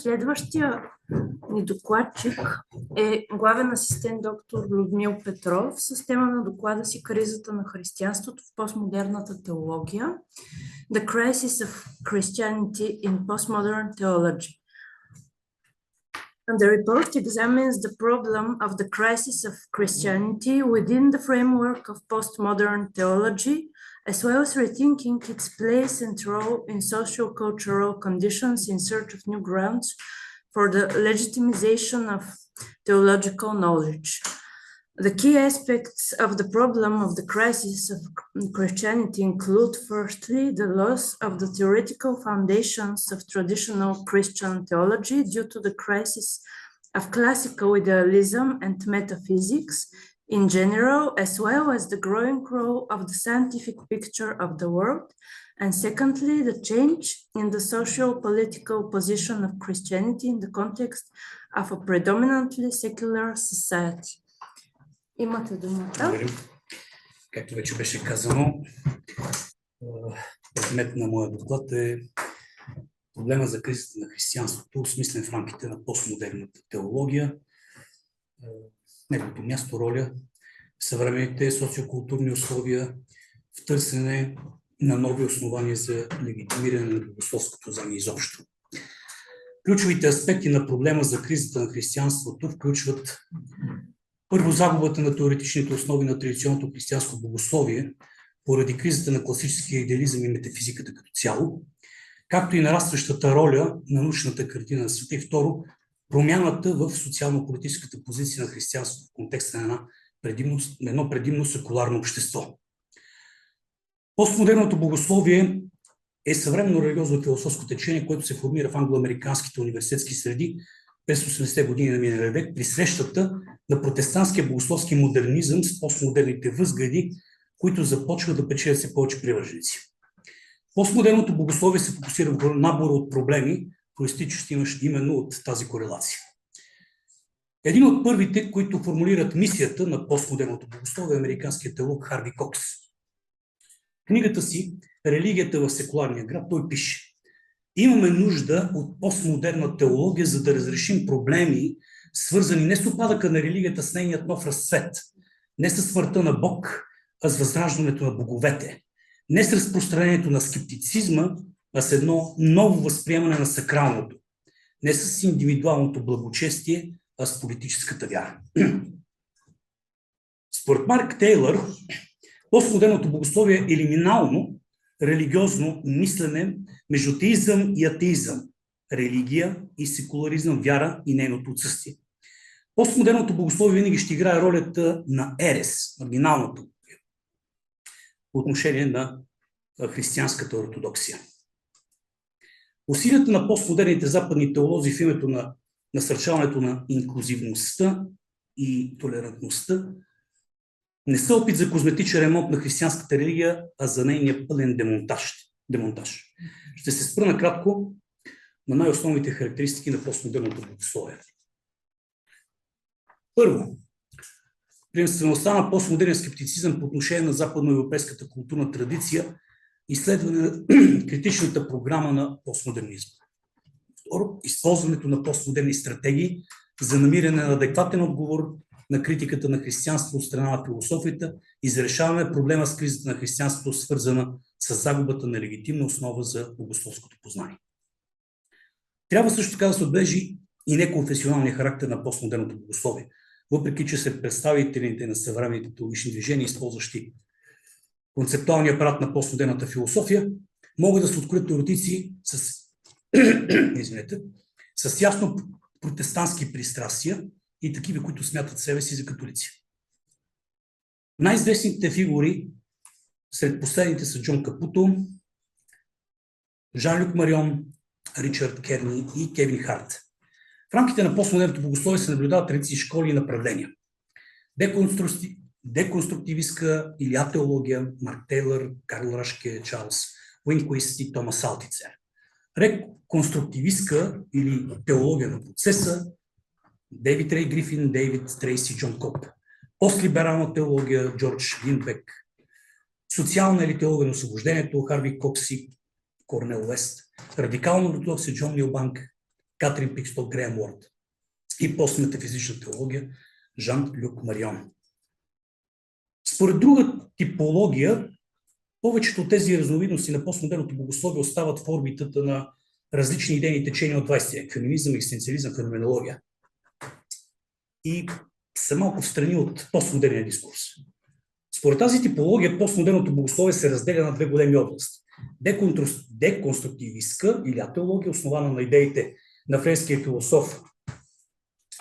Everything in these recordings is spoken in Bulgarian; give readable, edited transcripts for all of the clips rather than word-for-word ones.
Следващия ни докладчик е главен асистент доктор Людмил Петров с тема на доклада си "Кризата на християнството в постмодерната теология" The Crisis of Christianity in Postmodern Theology. And the report examines the problem of the crisis of Christianity within the framework of postmodern theology, as well as rethinking its place and role in socio-cultural conditions in search of new grounds for the legitimization of theological knowledge. The key aspects of the problem of the crisis of Christianity include, firstly, the loss of the theoretical foundations of traditional Christian theology due to the crisis of classical idealism and metaphysics in general, as well as the growing role of the scientific picture of the world, and secondly, the change in the social-political position of Christianity in the context of a predominantly secular society. Имате думата. Както вече беше казано, предмет на моя доклад е проблема за кризата на християнството, осмислен в рамките на постмодерната теология, неговото място, роля в съвременните социокултурни условия, в търсене на нови основания за легитимиране на богословското знание изобщо. Ключовите аспекти на проблема за кризата на християнството включват: първо, загубата на теоретичните основи на традиционното християнско богословие поради кризата на класическия идеализъм и метафизиката като цяло, както и нарастващата роля на научната картина на света. И второ, промяната в социално-политическата позиция на християнството в контекста на едно предимно секуларно общество. Постмодерното богословие е съвременно религиозно-философско течение, което се формира в англоамериканските университетски среди през 80-те години на миналия век при срещата на протестантския богословски модернизъм с постмодерните възгледи, които започват да печелят все повече привърженици. Постмодерното богословие се фокусира в набора от проблеми, произтичащи именно от тази корелация. Един от първите, които формулират мисията на постмодерното богословие, е американският теолог Харви Кокс. В книгата си "Религията в секуларния град" той пише: "Имаме нужда от постмодерна теология, за да разрешим проблеми, свързани не с упадъка на религията с нейният нов разцвет, не с смъртта на Бог, а с възраждането на боговете, не с разпространението на скептицизма, а с едно ново възприемане на сакралното, не с индивидуалното благочестие, а с политическата вяра." Според Марк Тейлър, постмодерното богословие е лиминално религиозно мислене между теизъм и атеизъм, религия и секуларизъм, вяра и нейното отсъствие. Постмодерното богословие винаги ще играе ролята на ерес, маргиналното, по отношение на християнската ортодоксия. Усилията на постмодерните западни теолози в името на насърчаването на инклюзивността и толерантността не са опит за козметичен ремонт на християнската религия, а за нейния пълен демонтаж. Ще се спра накратко на най-основните характеристики на постмодерното богословие. Първо, приемствеността на постмодерен скептицизъм по отношение на западноевропейската културна традиция, изследване на критичната програма на постмодернизма. Второ, използването на постмодерни стратегии за намиране на адекватен отговор на критиката на християнството от страна на философията и за решаване на проблема с кризата на християнството, свързана с загубата на легитимна основа за богословското познание. Трябва също така да се отбележи и неконфесионалния характер на постмодерното богословие, въпреки че сред представителите на съвременните теологични движения, използващи концептуалния апарат на постмодерната философия, могат да се откроят теоретици с ясно протестантски пристрастия и такива, които смятат себе си за католици. Най-известните фигури сред последните са Джон Капуто, Жан-Люк Марион, Ричард Керни и Кевин Харт. В рамките на постмодерното богословие се наблюдават редици школи и направления. Деконструктивистка или атеология, Марк Тейлър, Карл Рашке, Чарлз Уинквист и Томас Алтицер. Реконструктивистка или теология на процеса, Дейвид Рей Грифин, Дейвид Трейси, Джон Коп. Постлиберална теология, Джордж Линдбек. Социална или теология на освобождението, Харви Кокс и Корнел Уест. Радикална ортодоксия, Джон Милбанк. Катрин Пиксток Греъм Уорд и постметафизична теология Жан-Люк Марион. Според друга типология, повечето от тези разновидности на постмодерното богословие остават в орбитата на различни идейни течения от 20 век. Феминизъм, екзистенциализъм, феноменология. И са малко встрани от постмодерния дискурс. Според тази типология, постмодерното богословие се разделя на две големи области. Деконструктивистка или атеология, основана на идеите на френския философ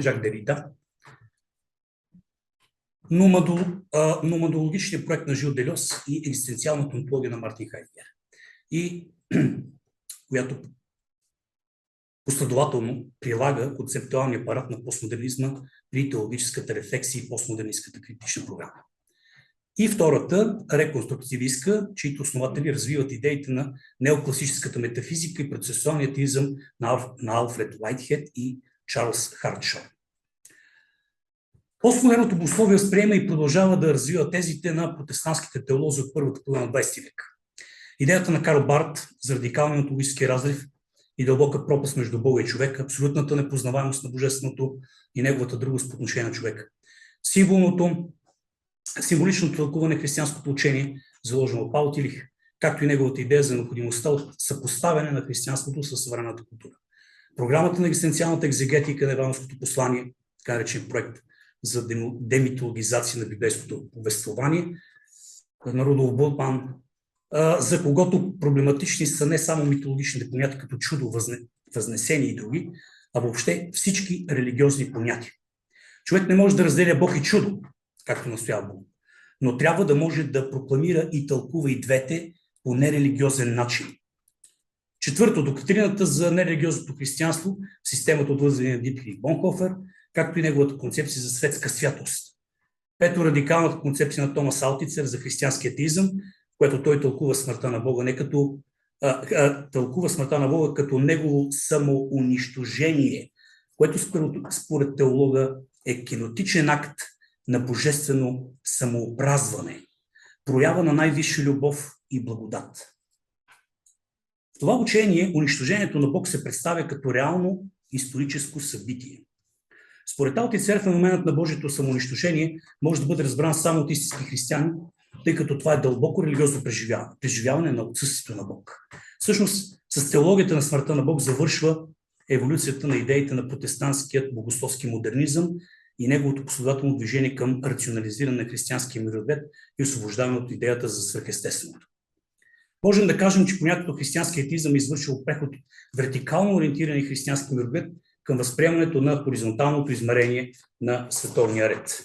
Жак Дерида, номадологичният проект на Жил Дельос и екзистенциалната онтология на Мартин Хайдегер, и която последователно прилага концептуалния апарат на постмодернизма при теологическата рефлексия и постмодернистката критична програма. И втората, реконструктивистка, чието основатели развиват идеите на неокласическата метафизика и процесуалния атеизъм на Алфред Уайтхед и Чарлз Хартшо. Постмодерното богословие възприема и продължава да развива тезите на протестантските теолози от първата половина на 20 век. Идеята на Карл Барт за радикалния онтологически разрив и дълбока пропаст между Бога и човека, абсолютната непознаваемост на божественото и неговата другост по отношение на човека. Символичното тълкуване на християнското учение, заложено от Паул Тилих, както и неговата идея за необходимостта от съпоставяне на християнството със съвременната култура. Програмата на екзистенциалната екзегетика на евангелското послание, така наречен проект за демитологизация на библейското повествование, на Рудолф Бултман, за когото проблематични са не само митологичните понятия като чудо, възнесение и други, а въобще всички религиозни понятия. Човек не може да разделя Бог и чудо, както настоява Бог, но трябва да може да прокламира и тълкува и двете по нерелигиозен начин. Четвърто, доктрината за нерелигиозното християнство, системата от въззрение на Дитрих Бонхофер, както и неговата концепция за светска святост. Пето, радикалната концепция на Томас Алтицер за християнски атеизъм, което той тълкува смъртта на Бога не като тълкува смъртта на Бога като негово самоунищожение, което според теолога е кинетичен акт на божествено самообразване, проява на най-висша любов и благодат. В това учение унищожението на Бог се представя като реално историческо събитие. Според Алтицер, феноменът на Божието самоунищожение може да бъде разбран само от истински християни, тъй като това е дълбоко религиозно преживяване на отсъствието на Бог. Всъщност, с теологията на смъртта на Бог завършва еволюцията на идеите на протестантският богословски модернизъм и неговото последователно движение към рационализиране на християнския мироглед и освобождаване от идеята за свръхестественото. Можем да кажем, че понятието християнски атеизъм е извършил преход от вертикално ориентирани християнски мироглед към възприемането на хоризонталното измерение на световния ред.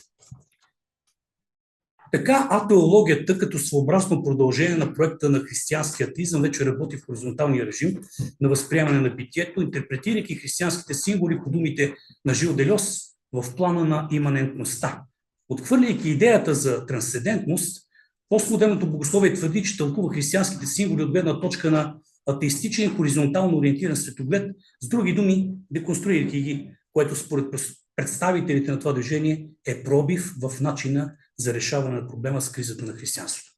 Така атеологията, като своеобразно продължение на проекта на християнския атеизъм, вече работи в хоризонталния режим на възприемане на битието, интерпретирайки християнските символи по думите на Жил Дельос в плана на иманентността. Отхвърляйки идеята за трансцендентност, постмодерното богословие твърди, че тълкува християнските символи от гледна точка на атеистичен, хоризонтално ориентиран светоглед, с други думи, деконструирайки ги, което според представителите на това движение е пробив в начина за решаване на проблема с кризата на християнството.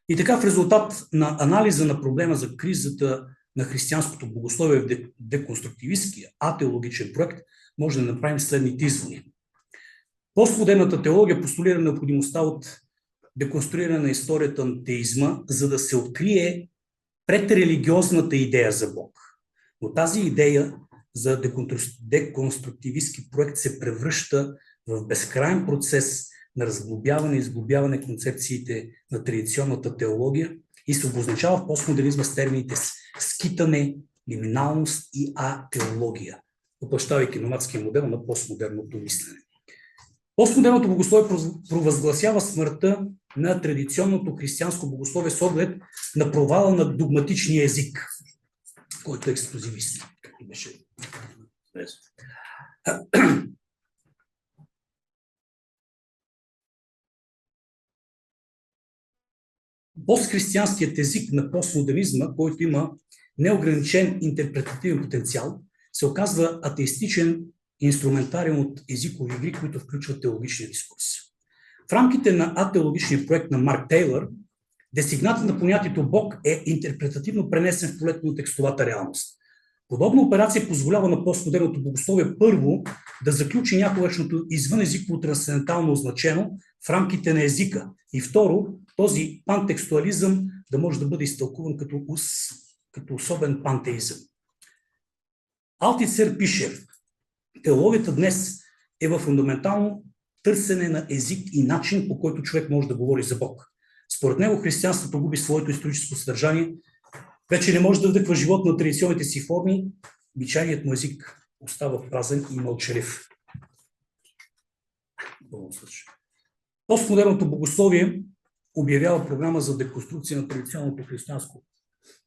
И така, в резултат на анализа на проблема за кризата на християнското богословие в деконструктивистския атеологичен проект, може да направим следните изводи. Постмодерната теология постулира необходимостта от деконструиране на историята на теизма, за да се открие предрелигиозната идея за Бог. Но тази идея за деконструктивистски проект се превръща в безкрайен процес на разглобяване и изглобяване концепциите на традиционната теология и се обозначава в постмодернизма с термините скитане, лиминалност и атеология, въплъщавайки номадския модел на постмодерното мислене. Постмодерното богословие провъзгласява смъртта на традиционното християнско богословие с оглед на провала на догматичния език, който е ексклюзивист, както беше. Постхристиянският език на постмодернизма, който има неограничен интерпретативен потенциал, се оказва атеистичен инструментариум от езикови игри, които включват теологичния дискурс. В рамките на атеологичния проект на Марк Тейлър, десигнатът на понятието Бог е интерпретативно пренесен в полето на текстовата реалност. Подобна операция позволява на постмодерното богословие първо да заключи някогашното извънезиково трансцендентално означено в рамките на езика. И второ, този пантекстуализъм да може да бъде изтълкуван като особен пантеизъм. Алтицер пише: теологията днес е в фундаментално търсене на език и начин, по който човек може да говори за Бог. Според него християнството губи своето историческо съдържание, вече не може да вдъхва живот на традиционните си форми, обичайният му език остава празен и мълчалив. Постмодерното богословие обявява програма за деконструкция на традиционното християнско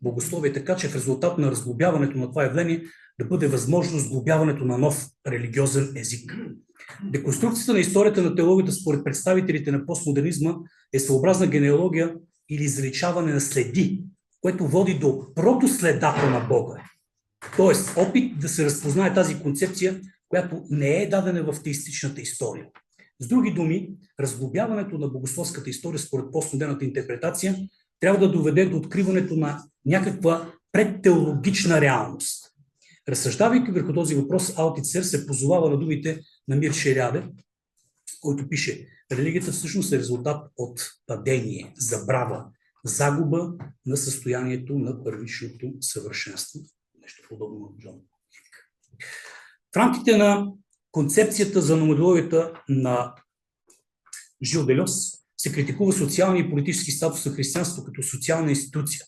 богословие, така че в резултат на разглобяването на това явление да бъде възможно сглобяването на нов религиозен език. Деконструкцията на историята на теологията според представителите на постмодернизма е своеобразна генеалогия или заличаване на следи, което води до протоследата на Бога. Тоест, опит да се разпознае тази концепция, която не е дадена в теистичната история. С други думи, разглобяването на богословската история според постмодерната интерпретация трябва да доведе до откриването на някаква предтеологична реалност. Разсъждавайки върху този въпрос, Алтицер се позовава на думите на Мир Шеряде, който пише: религията всъщност е резултат от падение, забрава, загуба на състоянието на първичното съвършенство. Нещо подобно на Джон. В рамките на концепцията за номадологията на Жил Делес се критикува социалния и политически статус на християнството като социална институция,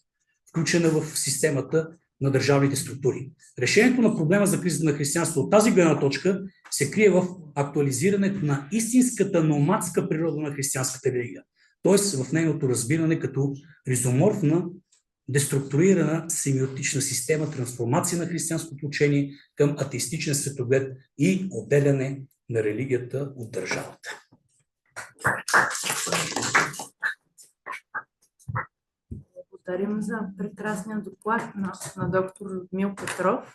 включена в системата на държавните структури. Решението на проблема за кризата на християнството от тази гледна точка се крие в актуализирането на истинската номадска природа на християнската религия, т.е. в нейното разбиране като ризоморфна, деструктурирана семиотична система, трансформация на християнското учение към атеистичен светоглед и отделяне на религията от държавата. Благодарим за прекрасния доклад на доктор Людмил Петров.